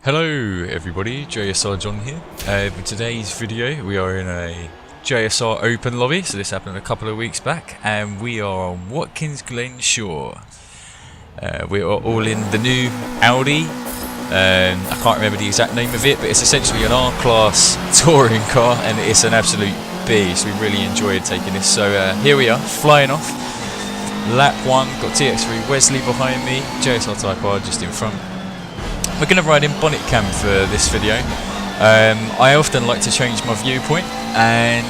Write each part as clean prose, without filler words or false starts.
Hello everybody, JSR John here. For today's video we are in a JSR open lobby, so this happened a couple of weeks back, and we are on Watkins Glen shore. We are all in the new Audi. I can't remember the exact name of it, but it's essentially an R-Class touring car and it's an absolute beast. We really enjoyed taking this, so here we are, flying off. Lap 1, got TX3 Wesley behind me, JSR Type R just in front. We're going to ride in bonnet cam for this video. I often like to change my viewpoint, and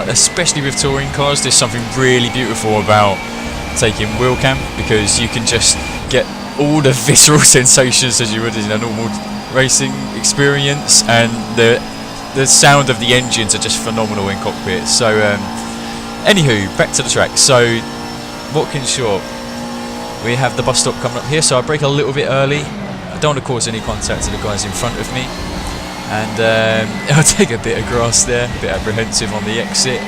especially with touring cars, there's something really beautiful about taking wheel cam, because you can just get all the visceral sensations as you would in a normal racing experience, and the sound of the engines are just phenomenal in cockpit. So anywho, back to the track. So Watkins Shore, we have the bus stop coming up here, so I brake a little bit early. I don't want to cause any contact to the guys in front of me, and I'll take a bit of grass there, a bit apprehensive on the exit.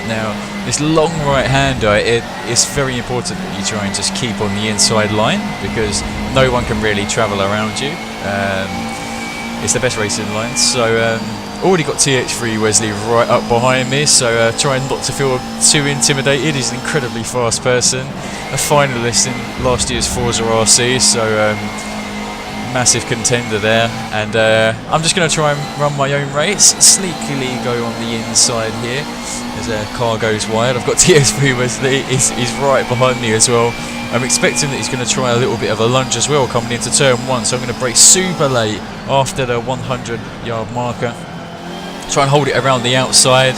Now this long right hander, it's very important that you try and just keep on the inside line, because no one can really travel around you. It's the best racing line. So already got TX3 Wesley right up behind me, so trying not to feel too intimidated. He's an incredibly fast person, a finalist in last year's Forza RC, so massive contender there. And I'm just going to try and run my own race, sneakily go on the inside here as a car goes wide. I've got TX3 Wesley, he's right behind me as well. I'm expecting that he's going to try a little bit of a lunge as well coming into turn 1, so I'm going to brake super late after the 100-yard marker. Try and hold it around the outside,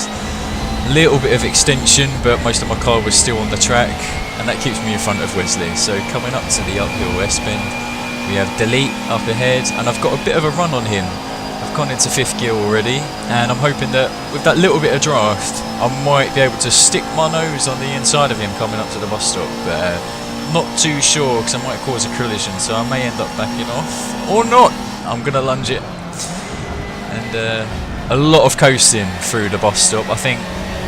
little bit of extension, but most of my car was still on the track, and that keeps me in front of Wesley. So coming up to the uphill S-bend, we have delete up ahead, and I've got a bit of a run on him. I've gone into 5th gear already, and I'm hoping that with that little bit of draft I might be able to stick my nose on the inside of him coming up to the bus stop, but not too sure, because I might cause a collision, so I may end up backing off or not. I'm going to lunge it, and a lot of coasting through the bus stop. I think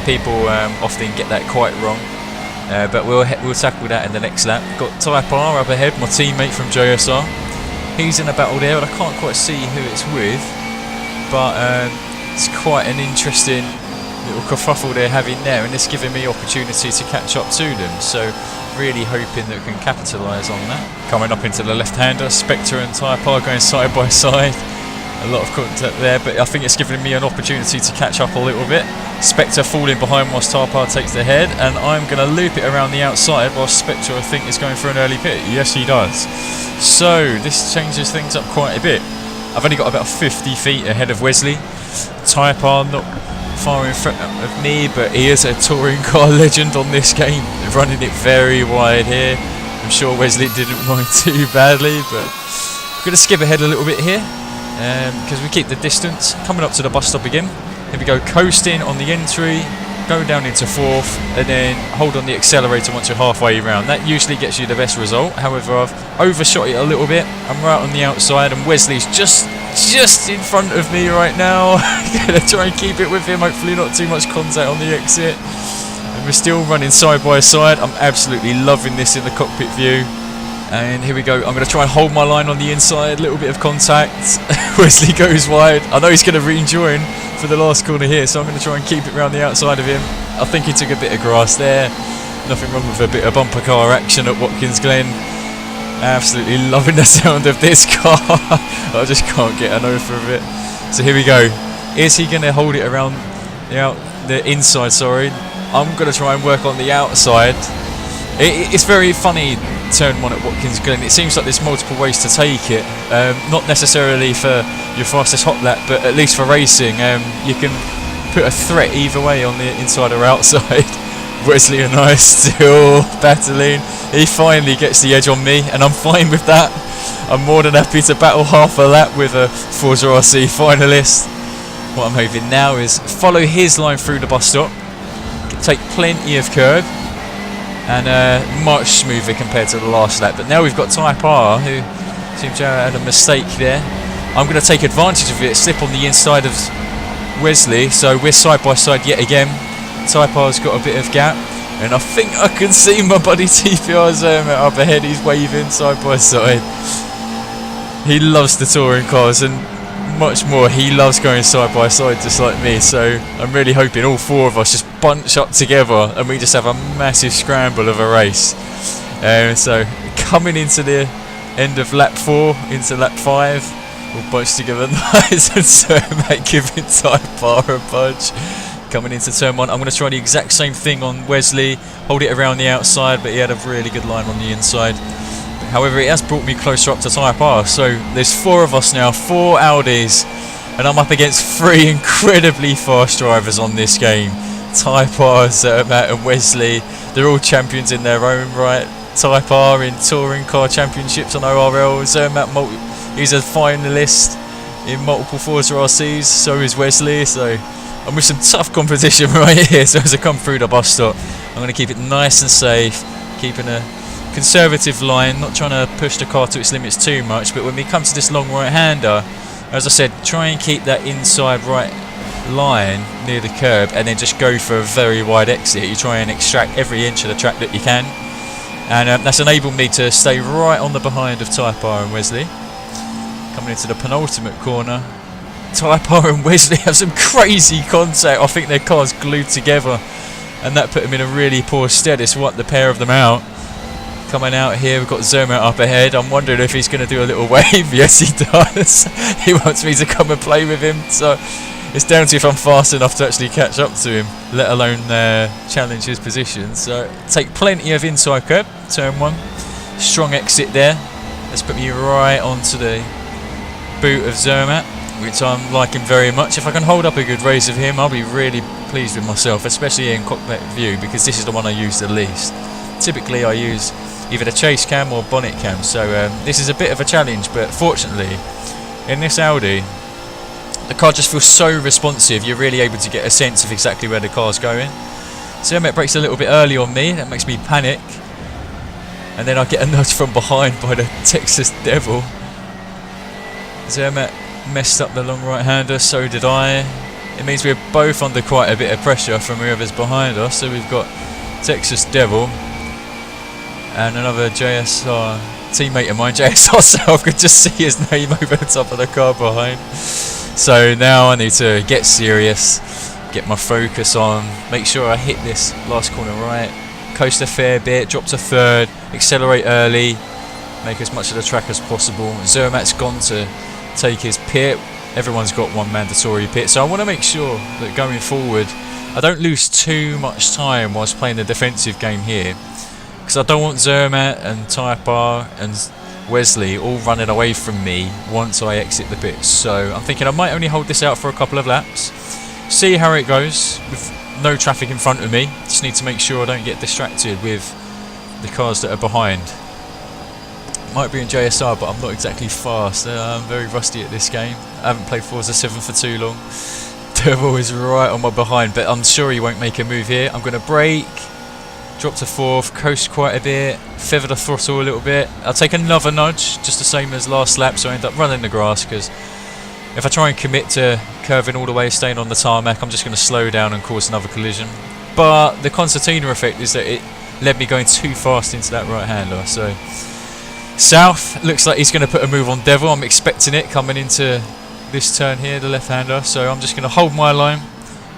people often get that quite wrong. But we'll tackle that in the next lap. Got Type R up ahead, my teammate from JSR. He's in a battle there, but I can't quite see who it's with. But it's quite an interesting little kerfuffle they're having there, and it's giving me opportunity to catch up to them. So really hoping that we can capitalise on that. Coming up into the left-hander, Spectre and Type R going side by side. A lot of contact there, but I think it's giving me an opportunity to catch up a little bit. Spectre falling behind whilst Type R takes the head, and I'm going to loop it around the outside whilst Spectre, I think, is going for an early pit. Yes, he does. So this changes things up quite a bit. I've only got about 50 feet ahead of Wesley. Type R not far in front of me, but he is a touring car legend on this game, running it very wide here. I'm sure Wesley didn't mind too badly, but I'm going to skip ahead a little bit here, because we keep the distance. Coming up to the bus stop again. Here we go, coasting on the entry, go down into 4th, and then hold on the accelerator once you're halfway around. That usually gets you the best result. However, I've overshot it a little bit. I'm right on the outside, and Wesley's just in front of me right now. Gonna try and keep it with him, hopefully not too much contact on the exit. And we're still running side by side. I'm absolutely loving this in the cockpit view. And here we go, I'm going to try and hold my line on the inside, little bit of contact. Wesley goes wide. I know he's going to rejoin for the last corner here, so I'm going to try and keep it around the outside of him. I think he took a bit of grass there. Nothing wrong with a bit of bumper car action at Watkins Glen. Absolutely loving the sound of this car. I just can't get enough of it. So here we go. Is he going to hold it around the inside, sorry. I'm going to try and work on the outside. It's very funny, turn 1 at Watkins Glen. It seems like there's multiple ways to take it. Not necessarily for your fastest hot lap, but at least for racing. You can put a threat either way on the inside or outside. Wesley and I still battling. He finally gets the edge on me, and I'm fine with that. I'm more than happy to battle half a lap with a Forza RC finalist. What I'm hoping now is follow his line through the bus stop, take plenty of curb, and much smoother compared to the last lap. But now we've got Type R, who seems to have had a mistake there. I'm going to take advantage of it, slip on the inside of Wesley, so we're side by side yet again. Type R's got a bit of gap, and I think I can see my buddy TPR Zermatt up ahead. He's waving side by side. he loves the touring cars, and much more, he loves going side by side just like me. So I'm really hoping all four of us just bunch up together and we just have a massive scramble of a race. So coming into the end of lap 4 into lap 5, we'll bunch together nice and Zermatt giving Type R a budge. Coming into turn 1, I'm going to try the exact same thing on Wesley, hold it around the outside, but he had a really good line on the inside. However, it has brought me closer up to Type R, so there's 4 of us now, 4 Audis, and I'm up against 3 incredibly fast drivers on this game. Type R, Zermatt and Wesley, they're all champions in their own right. Type R in touring car championships on ORL, Zermatt, he's a finalist in multiple Forza RCs, so is Wesley, so I'm with some tough competition right here. So as I come through the bus stop, I'm going to keep it nice and safe, keeping a conservative line, not trying to push the car to its limits too much. But when we come to this long right-hander, as I said, try and keep that inside right line near the curb, and then just go for a very wide exit. You try and extract every inch of the track that you can, and that's enabled me to stay right on the behind of Type R and Wesley. Coming into the penultimate corner, Type R and Wesley have some crazy contact. I think their cars glued together, and that put them in a really poor stead. It's wiped the pair of them out. Coming out here, we've got Zermatt up ahead. I'm wondering if he's going to do a little wave. Yes, he does. He wants me to come and play with him. So it's down to if I'm fast enough to actually catch up to him, let alone challenge his position. So take plenty of inside curb, turn 1. Strong exit there. Let's put me right onto the boot of Zermatt, which I'm liking very much. If I can hold up a good race of him, I'll be really pleased with myself, especially in cockpit view, because this is the one I use the least. Typically I use either the chase cam or bonnet cam, so this is a bit of a challenge, but fortunately in this Audi the car just feels so responsive. You're really able to get a sense of exactly where the car's going. Zermatt brakes a little bit early on me, that makes me panic, and then I get a nudge from behind by the Texas Devil. Zermatt messed up the long right-hander, so did I. It means we're both under quite a bit of pressure from whoever's behind us. So we've got Texas Devil and another JSR teammate of mine, JSR, so I could just see his name over the top of the car behind. So now I need to get serious, get my focus on, make sure I hit this last corner right, coast a fair bit, drop to third, accelerate early, make as much of the track as possible. Zermatt's gone to take his pit. Everyone's got one mandatory pit, so I want to make sure that going forward I don't lose too much time whilst playing the defensive game here, because I don't want Zermatt and Type R and Wesley all running away from me once I exit the pits. So I'm thinking I might only hold this out for a couple of laps, see how it goes with no traffic in front of me. Just need to make sure I don't get distracted with the cars that are behind. Might be in JSR, but I'm not exactly fast. I'm very rusty at this game. I haven't played Forza 7 for too long. Devil is right on my behind, but I'm sure he won't make a move here. I'm going to brake, drop to 4th, coast quite a bit, feather the throttle a little bit. I'll take another nudge, just the same as last lap, so I end up running the grass, because if I try and commit to curving all the way, staying on the tarmac, I'm just going to slow down and cause another collision. But the concertina effect is that it led me going too fast into that right-hander. So South looks like he's going to put a move on Devil. I'm expecting it coming into this turn here, the left-hander. So I'm just going to hold my line,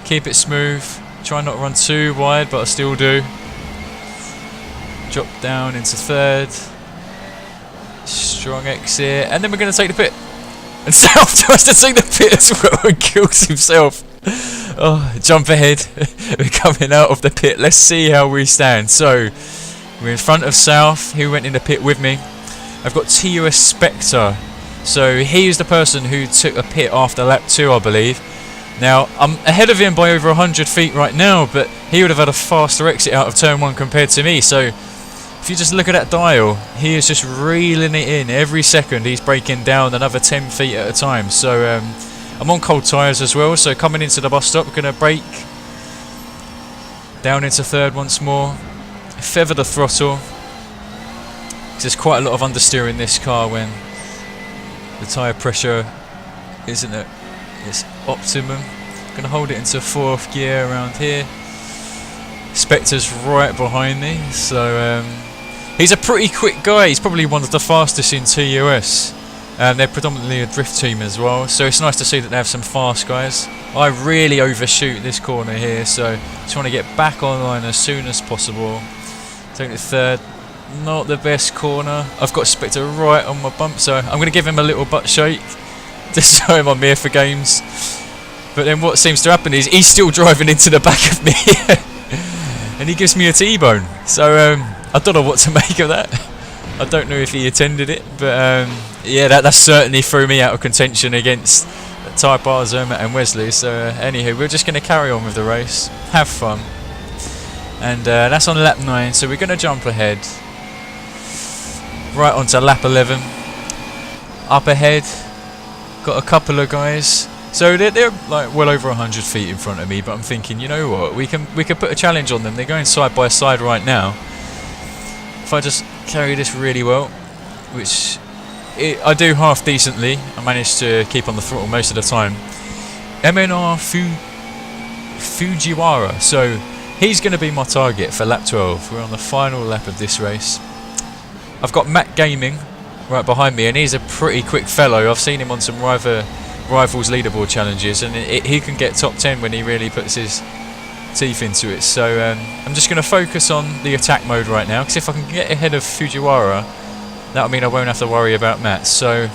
keep it smooth, try not to run too wide, but I still do. Drop down into third, strong exit, and then we're going to take the pit. And South tries to take the pit as well and kills himself. Oh, jump ahead. We're coming out of the pit. Let's see how we stand. So we're in front of South, who went in the pit with me. I've got TUS Spectre. So he is the person who took a pit after lap 2, I believe. Now, I'm ahead of him by over 100 feet right now, but he would have had a faster exit out of turn 1 compared to me. So if you just look at that dial, he is just reeling it in. Every second he's breaking down another 10 feet at a time. So I'm on cold tyres as well, so coming into the bus stop, we're going to brake down into third once more, feather the throttle. There's quite a lot of understeer in this car when the tyre pressure isn't at its optimum. Going to hold it into 4th gear around here. Spectre's right behind me, so he's a pretty quick guy. He's probably one of the fastest in TUS. They're predominantly a drift team as well, so it's nice to see that they have some fast guys. I really overshoot this corner here, so just want to get back online as soon as possible. Take it third. Not the best corner. I've got Spectre right on my bump, so I'm going to give him a little butt shake to show him I'm here for games. But then what seems to happen is he's still driving into the back of me and he gives me a T-bone. So I don't know what to make of that. I don't know if he attended it, but yeah, that certainly threw me out of contention against Type R, Zermatt and Wesley. So anywho, we're just going to carry on with the race, have fun. And that's on lap 9, so we're going to jump ahead right onto lap 11. Up ahead, got a couple of guys. So they're like well over 100 feet in front of me, but I'm thinking, you know what, we can put a challenge on them. They're going side by side right now. If I just carry this really well, which I do half decently, I manage to keep on the throttle most of the time. MNR Fujiwara, so he's going to be my target for lap 12. We're on the final lap of this race. I've got Matt Gaming right behind me, and he's a pretty quick fellow. I've seen him on some rivals leaderboard challenges, and he can get top 10 when he really puts his teeth into it. So I'm just going to focus on the attack mode right now, because if I can get ahead of Fujiwara, that'll mean I won't have to worry about Matt. So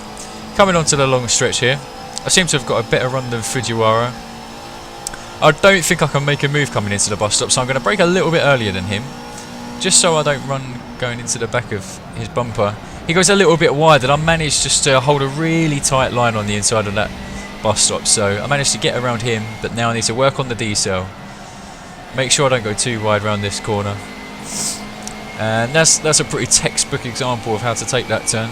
coming on to the long stretch here, I seem to have got a better run than Fujiwara. I don't think I can make a move coming into the bus stop, so I'm going to brake a little bit earlier than him, just so I don't run going into the back of his bumper. He goes a little bit wide, and I managed just to hold a really tight line on the inside of that bus stop, so I managed to get around him, but now I need to work on the D-cell. Make sure I don't go too wide around this corner. And that's a pretty textbook example of how to take that turn.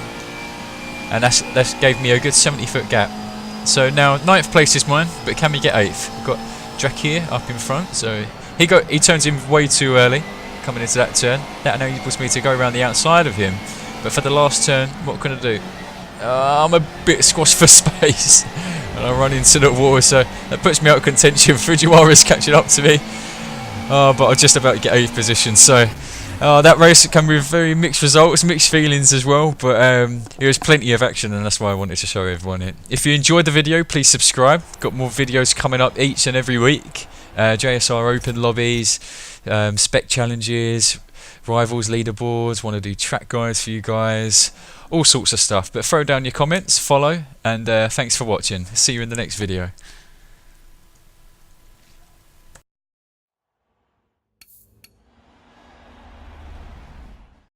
And that's gave me a good 70-foot gap. So now 9th place is mine, but can we get 8th? We've got Jack here up in front, so he turns in way too early coming into that turn. That enables me to go around the outside of him. But for the last turn, what can I do? I'm a bit squashed for space, and I run into the wall, so that puts me out of contention. Fujiwara's catching up to me, but I'm just about to get 8th position. So that race came with very mixed results, mixed feelings as well, but there was plenty of action, and that's why I wanted to show everyone it. If you enjoyed the video, please subscribe. Got more videos coming up each and every week. JSR open lobbies, spec challenges, rivals leaderboards, want to do track guides for you guys, all sorts of stuff. But throw down your comments, follow, and thanks for watching. See you in the next video.